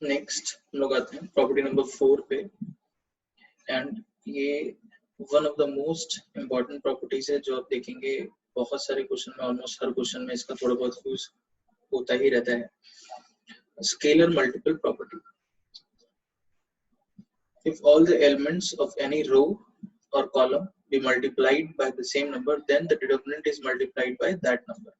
Next हम लोग आते हैं प्रॉपर्टी नंबर 4 पे, एंड ये one of the most important properties है जो आप देखेंगे बहुत सारे क्वेश्चन में, ऑलमोस्ट हर क्वेश्चन में इसका थोड़ा बहुत यूज होता ही रहता है। Scalar multiple property. If all the elements of any row or column be multiplied by the same number, then the determinant is multiplied by that number.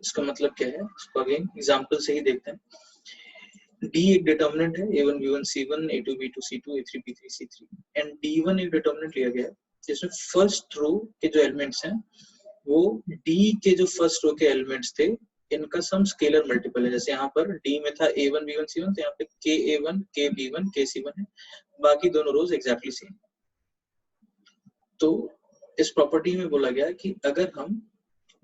इसका मतलब क्या है, इसको अगेन एग्जांपल से ही देखते हैं। D एक डिटर्मिनेंट है, A1 B1 C1 A2 B2 C2 A3 B3 C3 and D1 एक डिटर्मिनेंट लिया गया है जिसमें फर्स्ट रो के जो एलिमेंट्स हैं वो D के जो फर्स्ट रो के एलिमेंट्स थे इनका सम स्केलर मल्टीपल है। जैसे यहाँ पर D में था A1 B1 C1, तो यहाँ पे KA1 KB1 KC1 है, बाकी दोनों रोज एग्जैक्टली सेम। तो इस प्रॉपर्टी में बोला गया कि अगर हम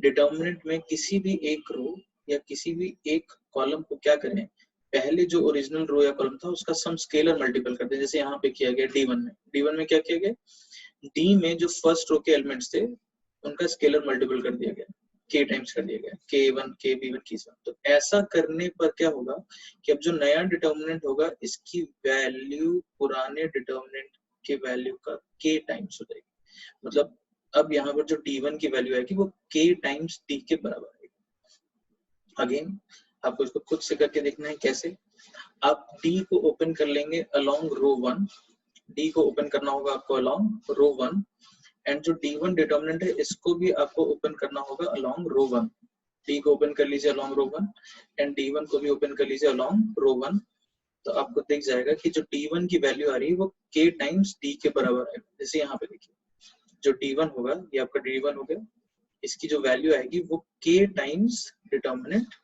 डिटर्मिनेंट में किसी भी एक रो या किसी भी एक कॉलम को क्या करें, पहले जो ओरिजिनल रो या कॉलम था उसका सम स्केलर मल्टीपल करते हैं। जैसे यहाँ पे किया गया D1 में क्या किया गया, D में जो फर्स्ट रो के एलिमेंट्स थे उनका स्केलर मल्टीपल कर दिया गया, K टाइम्स कर दिया गया, K1 KB1 K7। तो ऐसा करने पर क्या होगा कि अब जो नया डिटर्मिनेंट होगा इसकी वैल्यू पुराने डिटर्मिनेंट के वैल्यू का K टाइम्स हो जाएगी। मतलब अब यहाँ पर जो D1 की वैल्यू आएगी वो K टाइम्स D के बराबर आएगी। अगेन आपको इसको खुद से करके देखना है कैसे। आप D को ओपन कर लेंगे अलोंग रो 1, D को ओपन करना होगा आपको अलोंग रो 1, एंड जो D1 डिटर्मिनेंट है इसको भी आपको ओपन करना होगा अलोंग रो 1। D को ओपन कर लीजिए अलोंग रो 1 एंड D1 को भी ओपन कर लीजिए अलोंग रो 1। तो आपको दिख जाएगा कि जो D1 की वैल्यू आ रही है वो K टाइम्स D के बराबर है। जैसे यहाँ पे देखिए जो D1 होगा ये आपका D1 हो गया, इसकी जो वैल्यू आएगी वो K टाइम्स डिटर्मिनेंट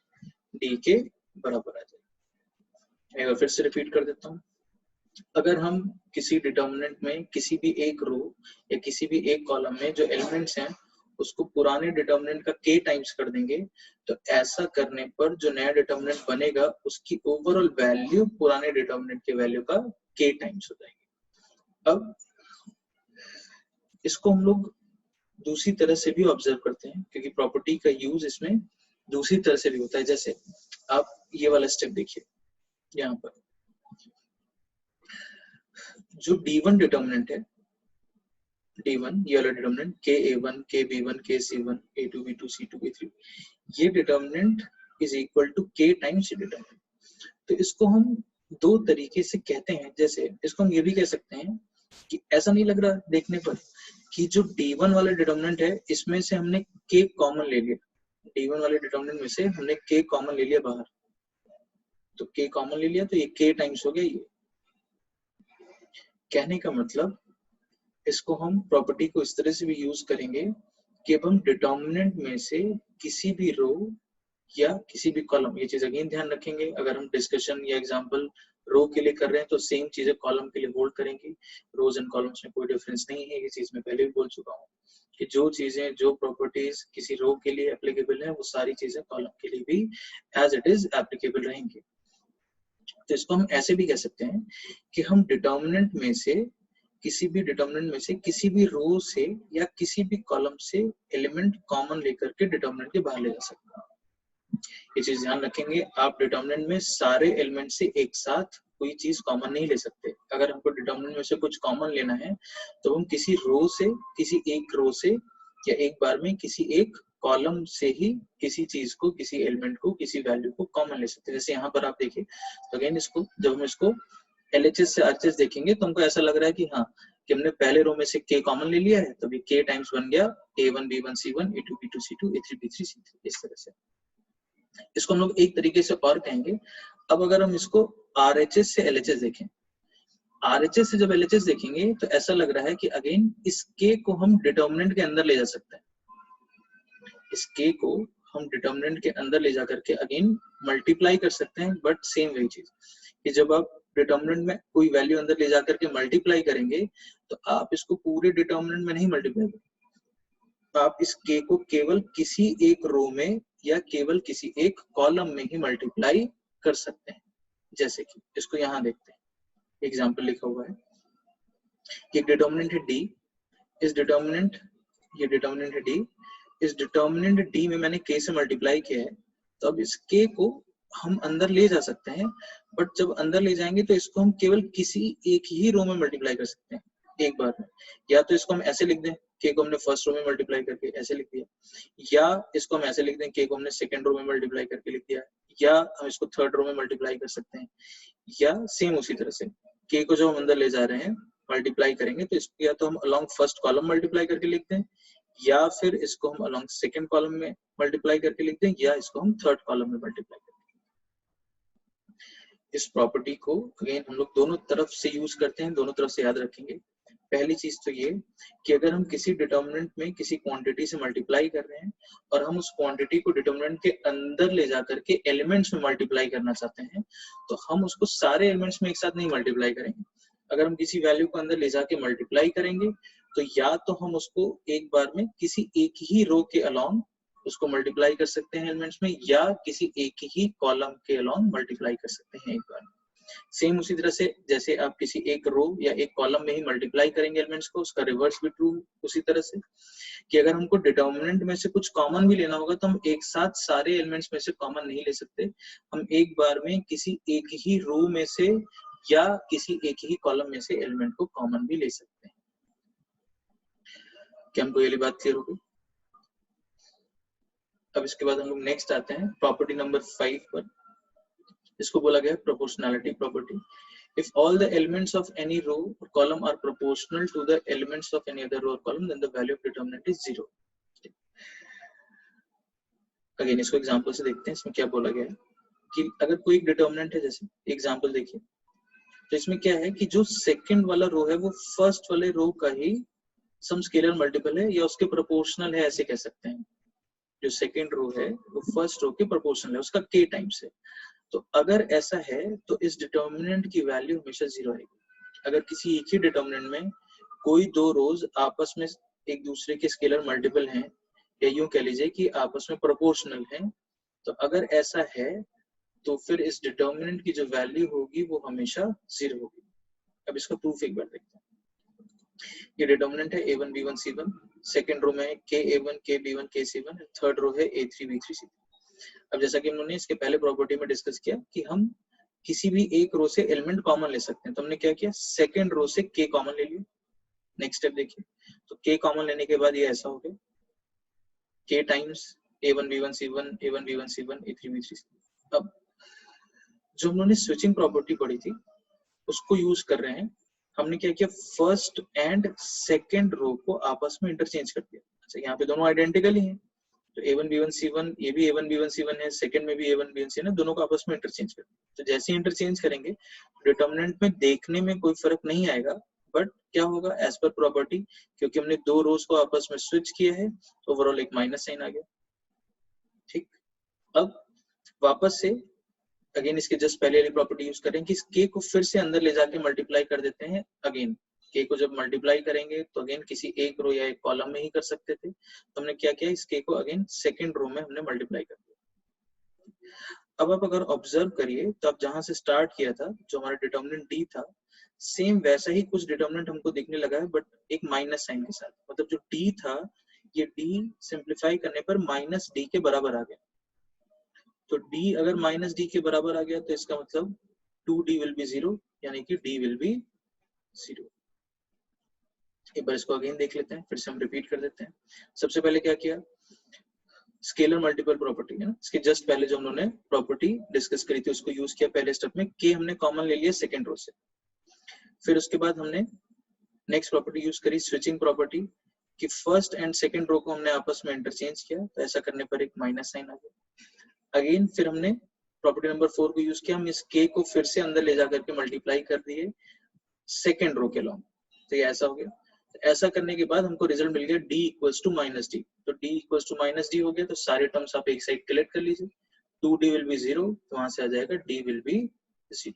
D के बराबर आ जाएगी। एक बार फिर से रिपीट कर देता हूँ। अगर हम किसी डिटर्मिनेंट में किसी भी एक रो या किसी भी एक कॉलम में जो एलिमेंट्स हैं उसको पुराने डिटर्मिनेंट का K टाइम्स कर देंगे, तो ऐसा करने पर जो नया डिटर्मिनेंट बनेगा उसकी ओवरऑल वैल्यू पुराने डिटर्मिनेंट के वैल्यू का K टाइम्स हो जाएगी। अब इसको हम लोग दूसरी तरह से भी ऑब्जर्व करते हैं क्योंकि प्रॉपर्टी का यूज इसमें दूसरी तरह से भी होता है। जैसे आप ये वाला स्टेप देखिए, यहाँ पर जो D1 डिटर्मिनेंट है, D1 ये वाला determinant KA1 KB1 KC1 A2 B2 C2 B3, ये determinant is equal to K times determinant. तो इसको हम दो तरीके से कहते हैं। जैसे इसको हम ये भी कह सकते हैं कि ऐसा नहीं लग रहा देखने पर कि जो D1 वाला डिटर्मिनेंट है इसमें से हमने K कॉमन ले लिया, D1 वाले डिटर्मिनेंट में से हमने K कॉमन ले लिया बाहर, तो K कॉमन ले लिया तो ये K टाइम्स हो गया। ये कहने का मतलब इसको हम प्रॉपर्टी को इस तरह से भी यूज करेंगे कि अब हम डिटर्मिनेंट में से किसी भी रो या किसी भी कॉलम, ये चीज अगेन ध्यान रखेंगे, अगर हम डिस्कशन या एग्जांपल रो के लिए कर रहे हैं तो सेम चीजें कॉलम के लिए होल्ड करेंगे। रोज एंड कॉलम्स में कोई डिफरेंस नहीं है, ये चीज मैं पहले भी बोल चुका हूँ कि जो चीजें जो प्रॉपर्टीज किसी रो के लिए एप्लीकेबल है वो सारी चीजें कॉलम के लिए भी एज इट इज एप्लीकेबल रहेंगी। तो इसको हम ऐसे भी कह सकते हैं कि हम डिटर्मिनेंट में से किसी भी रो से या किसी भी कॉलम से एलिमेंट कॉमन लेकर के डिटर्मिनेंट के बाहर ले जा सकते हैं। ये चीज ध्यान रखेंगे, आप डिटर्मिनेंट में सारे एलिमेंट से एक साथ कोई चीज कॉमन नहीं ले सकते। अगर हमको डिटर्मिनेंट में से कुछ कॉमन लेना है तो हम किसी रो से, किसी एक रो से या एक बार में किसी एक कॉलम से ही किसी चीज को, किसी एलिमेंट को, किसी वैल्यू को कॉमन ले सकते हैं। जैसे यहाँ पर आप देखिए तो अगेन इसको जब हम इसको LHS से RHS देखेंगे तो हमको ऐसा लग रहा है कि हाँ कि हमने पहले रो में से K कॉमन ले लिया है, तो भी K टाइम्स बन गया A1 B1 C1 A2 B2 C2 A3 B3 C3। इस तरह से इसको हम लोग एक तरीके से और कहेंगे। अब अगर हम इसको RHS से LHS देखें, RHS से जब LHS देखेंगे तो ऐसा लग रहा है कि अगेन इस K को हम डिटर्मिनेंट के अंदर ले जा सकते हैं। इस K को हम डिटर्मिनेंट के अंदर ले जाकर के अगेन मल्टीप्लाई कर सकते हैं, बट सेम वही चीज कि जब आप डिटर्मिनेंट में कोई वैल्यू अंदर ले जाकर के मल्टीप्लाई करेंगे तो आप इसको पूरे डिटर्मिनेंट में नहीं मल्टीप्लाई करेंगे, आप इस K को केवल किसी एक रो में या केवल किसी एक कॉलम में ही मल्टीप्लाई कर सकते हैं। जैसे कि इसको यहाँ देखते हैं, एग्जाम्पल लिखा हुआ है, एक डिटर्मिनेंट है D, इस डिटर्मिनेंट, ये डिटर्मिनेंट है D, इस डिटर्मिनेंट D में मैंने K से मल्टीप्लाई किया है, तो अब इस K को हम अंदर ले जा सकते हैं, बट जब अंदर ले जाएंगे तो इसको हम केवल किसी एक ही रो में मल्टीप्लाई कर सकते हैं एक बार में। या तो इसको हम ऐसे लिख दें, के को हमने फर्स्ट रो में मल्टीप्लाई करके ऐसे लिख दिया, या इसको हम ऐसे लिख दें, के को हमने सेकंड रो में मल्टीप्लाई करके लिख दिया, या हम इसको थर्ड रो में मल्टीप्लाई कर सकते हैं, या सेम उसी तरह से के को जो हम अंदर ले जा रहे हैं मल्टीप्लाई करेंगे तो इसको या तो हम अलोंग फर्स्ट कॉलम मल्टीप्लाई करके लिखते हैं, या फिर इसको हम अलोंग सेकंड कॉलम में मल्टीप्लाई करके लिखते हैं, या इसको हम थर्ड कॉलम में मल्टीप्लाई करते हैं। इस प्रॉपर्टी को अगेन हम लोग दोनों तरफ से यूज करते हैं, दोनों तरफ से याद रखेंगे। पहली चीज तो ये कि अगर हम किसी डिटर्मिनेंट में किसी क्वांटिटी से मल्टीप्लाई कर रहे हैं और हम उस क्वांटिटी को डिटर्मिनेंट के अंदर ले जाकर के एलिमेंट्स में मल्टीप्लाई करना चाहते हैं, तो हम उसको सारे एलिमेंट्स में एक साथ नहीं मल्टीप्लाई करेंगे। अगर हम किसी वैल्यू को अंदर ले जाके मल्टीप्लाई करेंगे तो या तो हम उसको एक बार में किसी एक ही रो के अलोंग उसको मल्टीप्लाई कर सकते हैं एलिमेंट्स में, या किसी एक ही कॉलम के अलोंग मल्टीप्लाई कर सकते हैं एक बार में। सेम उसी तरह से जैसे आप किसी एक रो या एक कॉलम में ही मल्टीप्लाई करेंगे एलिमेंट्स को, उसका रिवर्स भी ट्रू उसी तरह से कि अगर हमको डिटर्मिनेंट में से कुछ कॉमन भी लेना होगा तो हम एक साथ सारे एलिमेंट्स में से कॉमन नहीं ले सकते, हम एक बार में किसी एक ही रो में से या किसी एक ही कॉलम में से एलिमेंट को कॉमन भी ले सकते हैं। क्या हमको ये बात क्लियर हो गई? अब इसके बाद हम लोग नेक्स्ट आते हैं प्रॉपर्टी नंबर 5 पर। इसको बोला गया है proportionality property. If all the elements of any row or column are proportional to the elements of any other row or column, then the value of determinant is 0. Again इसको example से देखते हैं इसमें क्या बोला गया है कि अगर कोई एक डिटर्मिनेंट है, जैसे एग्जांपल देखिए, तो इसमें क्या है कि जो सेकंड वाला रो है वो फर्स्ट वाले रो का ही सम स्केलर मल्टीपल है या उसके प्रोपोर्शनल है, ऐसे कह सकते हैं। जो सेकंड रो है वो फर्स्ट रो के प्रोपोर्शनल है, उसका k टाइम्स है। तो अगर ऐसा है तो इस डिटर्मिनेंट की वैल्यू हमेशा 0 आएगी। अगर किसी एक ही डिटर्मिनेंट में कोई दो रोज आपस में एक दूसरे के स्केलर मल्टीपल हैं, या यूं कह लीजिए कि आपस में प्रोपोर्शनल हैं, तो अगर ऐसा है तो फिर इस डिटर्मिनेंट की जो वैल्यू होगी वो हमेशा 0 होगी। अब इसका प्रूफ एक बार देखते हैं। ये डिटर्मिनेंट है a1 b1 c1, second row में है k a1 k b1 k c1, third row है a3 b3 c3। अब जैसा कि हमने इसके पहले प्रॉपर्टी में डिस्कस किया कि हम किसी भी एक रो से एलिमेंट कॉमन ले सकते हैं, तो हमने क्या किया, सेकंड रो से k कॉमन ले लिया। नेक्स्ट स्टेप देखिए, तो k कॉमन लेने के बाद ये ऐसा हो गया k times a1 b1 c1 a1 b1 c1 a3 b3 c3। अब जो हमने स्विचिंग प्रॉपर्टी पढ़ी थी उसको यूज कर रहे हैं। हमने क्या किया, फर्स्ट एंड सेकंड रो को आपस में इंटरचेंज कर दिया। अच्छा, यहाँ पे दोनों आइडेंटिकल ही हैं, तो a1 b1 c1 ये भी a1 b1 c1 है, सेकंड में भी a1 b1 c1 है, दोनों को आपस में इंटरचेंज कर दिया। तो जैसे ही इंटरचेंज करेंगे डिटर्मिनेंट में देखने में कोई फर्क नहीं आएगा, बट क्या होगा, एज पर प्रॉपर्टी, क्योंकि हमने दो रोज को आपस में स्विच किया है तो ओवरऑल एक माइनस साइन आ गया। ठीक, अब वापस से अगेन इसके जस्ट पहले वाली प्रॉपर्टी यूज करें कि इस k को फिर से अंदर ले जाके मल्टीप्लाई कर देते हैं। अगेन k को जब मल्टीप्लाई करेंगे तो अगेन किसी एक रो या एक कॉलम में ही कर सकते थे, तो हमने क्या किया, इस k को अगेन सेकंड रो में हमने मल्टीप्लाई कर दिया। अब आप अगर ऑब्जर्व करिए तो आप जहां से स्टार्ट किया था, जो हमारा डिटर्मिनेंट d था, सेम वैसा ही कुछ डिटर्मिनेंट हमको दिखने लगा है, बट एक माइनस साइन के साथ। मतलब जो d था, ये d सिंप्लीफाई करने पर माइनस d के बराबर आ गया। तो d अगर माइनस d के बराबर आ गया तो इसका मतलब 2d विल बी 0, यानी कि d विल बी 0। एक बार इसको अगेन देख लेते हैं, फिर से हम रिपीट कर देते हैं। सबसे पहले क्या किया, स्केलर मल्टीपल प्रॉपर्टी है ना, इसके जस्ट पहले जो हम लोगों ने प्रॉपर्टी डिस्कस करी थी उसको यूज किया पहले स्टेप में, k हमने कॉमन ले लिया सेकंड रो से। फिर उसके बाद हमने नेक्स्ट प्रॉपर्टी यूज करी स्विचिंग प्रॉपर्टी, कि फर्स्ट एंड सेकंड रो को हमने आपस में इंटरचेंज किया, तो ऐसा करने पर एक माइनस साइन आ गया। अगेन फिर हमने प्रॉपर्टी नंबर 4 को यूज किया, हम इस k को फिर से अंदर ले जाकर के मल्टीप्लाई कर दिए सेकंड रो के लॉन्ग, तो ये ऐसा हो गया। तो ऐसा करने के बाद हमको रिजल्ट मिल गया d equals to minus D. तो d equals to minus D हो गया, तो सारे टर्म्स आप एक साइड कलेक्ट कर लीजिए। 2d विल बी 0, तो वहां से आ जाएगा d विल बी 0।